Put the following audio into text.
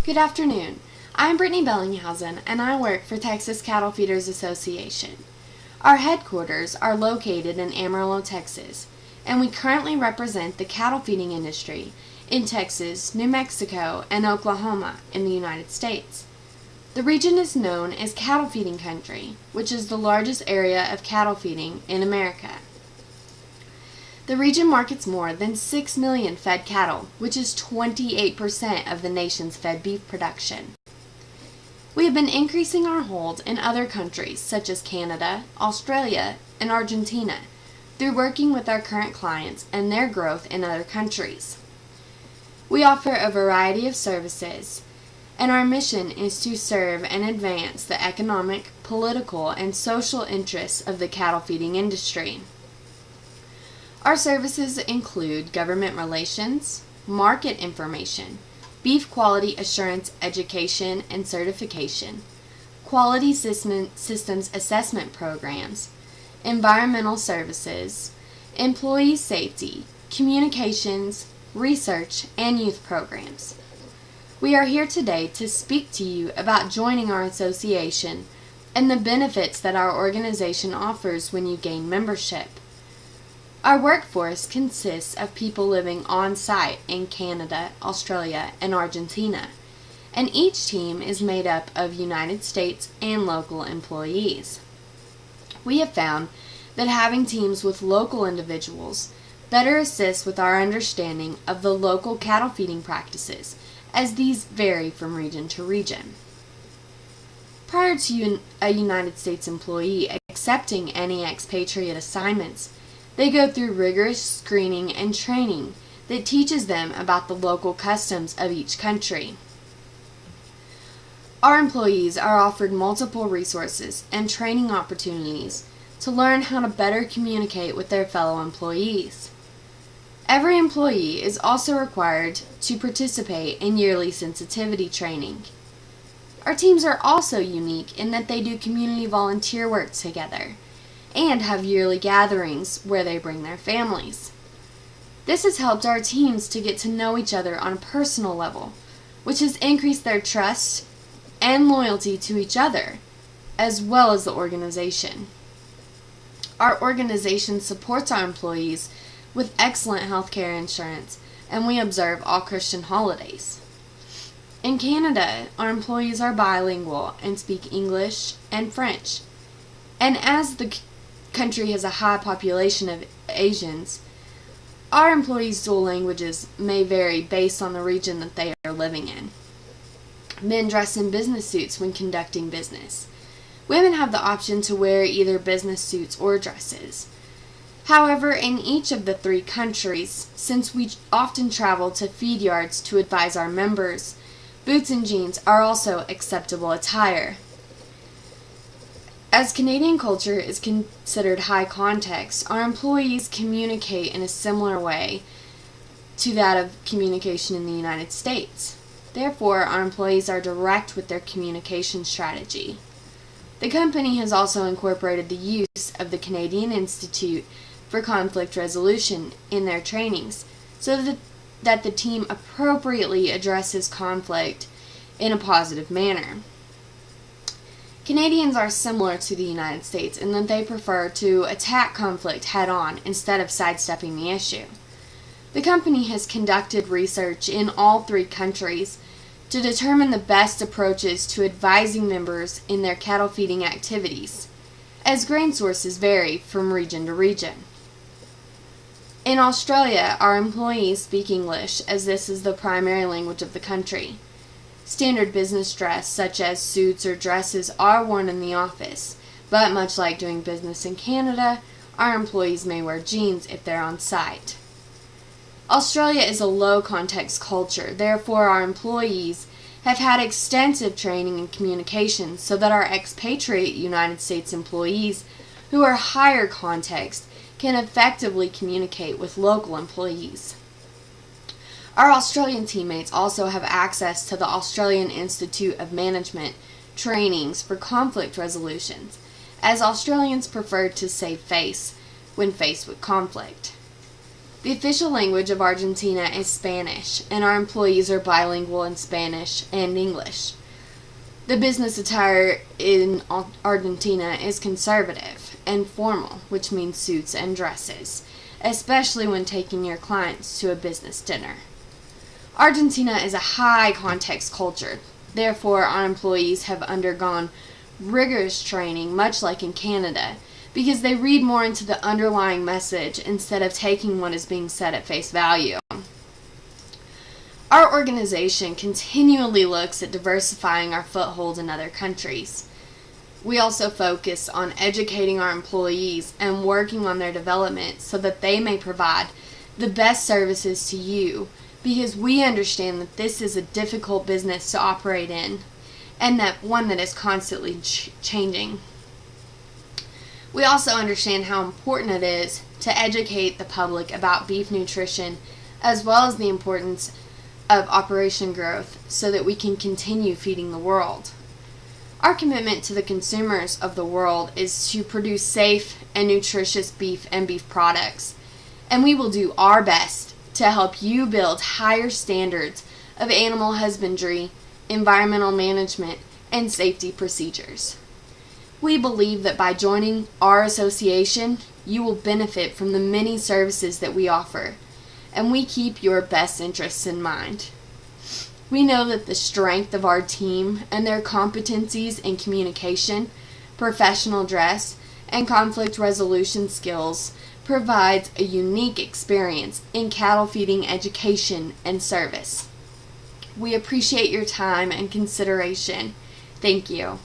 Good afternoon. I'm Brittany Bellinghausen, and I work for Texas Cattle Feeders Association. Our headquarters are located in Amarillo, Texas, and we currently represent the cattle feeding industry in Texas, New Mexico, and Oklahoma in the United States. The region is known as cattle feeding country, which is the largest area of cattle feeding in America. The region markets more than 6 million fed cattle, which is 28% of the nation's fed beef production. We have been increasing our hold in other countries such as Canada, Australia, and Argentina through working with our current clients and their growth in other countries. We offer a variety of services, and our mission is to serve and advance the economic, political, and social interests of the cattle feeding industry. Our services include government relations, market information, beef quality assurance education and certification, quality systems assessment programs, environmental services, employee safety, communications, research, and youth programs. We are here today to speak to you about joining our association and the benefits that our organization offers when you gain membership. Our workforce consists of people living on-site in Canada, Australia, and Argentina, and each team is made up of United States and local employees. We have found that having teams with local individuals better assists with our understanding of the local cattle feeding practices, as these vary from region to region. Prior to a United States employee accepting any expatriate assignments, they go through rigorous screening and training that teaches them about the local customs of each country. Our employees are offered multiple resources and training opportunities to learn how to better communicate with their fellow employees. Every employee is also required to participate in yearly sensitivity training. Our teams are also unique in that they do community volunteer work together and have yearly gatherings where they bring their families. This has helped our teams to get to know each other on a personal level, which has increased their trust and loyalty to each other, as well as the organization. Our organization supports our employees with excellent health care insurance, and we observe all Christian holidays. In Canada, our employees are bilingual and speak English and French, and as the country has a high population of Asians, our employees' dual languages may vary based on the region that they are living in. Men dress in business suits when conducting business. Women have the option to wear either business suits or dresses. However, in each of the three countries, since we often travel to feed yards to advise our members, boots and jeans are also acceptable attire. As Canadian culture is considered high context, our employees communicate in a similar way to that of communication in the United States. Therefore, our employees are direct with their communication strategy. The company has also incorporated the use of the Canadian Institute for Conflict Resolution in their trainings so that the team appropriately addresses conflict in a positive manner. Canadians are similar to the United States in that they prefer to attack conflict head-on instead of sidestepping the issue. The company has conducted research in all three countries to determine the best approaches to advising members in their cattle feeding activities, as grain sources vary from region to region. In Australia, our employees speak English as this is the primary language of the country. Standard business dress, such as suits or dresses, are worn in the office, but much like doing business in Canada, our employees may wear jeans if they're on site. Australia is a low-context culture, therefore our employees have had extensive training in communication so that our expatriate United States employees, who are higher context, can effectively communicate with local employees. Our Australian teammates also have access to the Australian Institute of Management trainings for conflict resolutions, as Australians prefer to save face when faced with conflict. The official language of Argentina is Spanish, and our employees are bilingual in Spanish and English. The business attire in Argentina is conservative and formal, which means suits and dresses, especially when taking your clients to a business dinner. Argentina is a high-context culture. Therefore, our employees have undergone rigorous training, much like in Canada, because they read more into the underlying message instead of taking what is being said at face value. Our organization continually looks at diversifying our foothold in other countries. We also focus on educating our employees and working on their development so that they may provide the best services to you, because we understand that this is a difficult business to operate in and that one that is constantly changing. We also understand how important it is to educate the public about beef nutrition, as well as the importance of operation growth, so that we can continue feeding the world. Our commitment to the consumers of the world is to produce safe and nutritious beef and beef products, and we will do our best to help you build higher standards of animal husbandry, environmental management, and safety procedures. We believe that by joining our association, you will benefit from the many services that we offer, and we keep your best interests in mind. We know that the strength of our team and their competencies in communication, professional dress, and conflict resolution skills provides a unique experience in cattle feeding education and service. We appreciate your time and consideration. Thank you.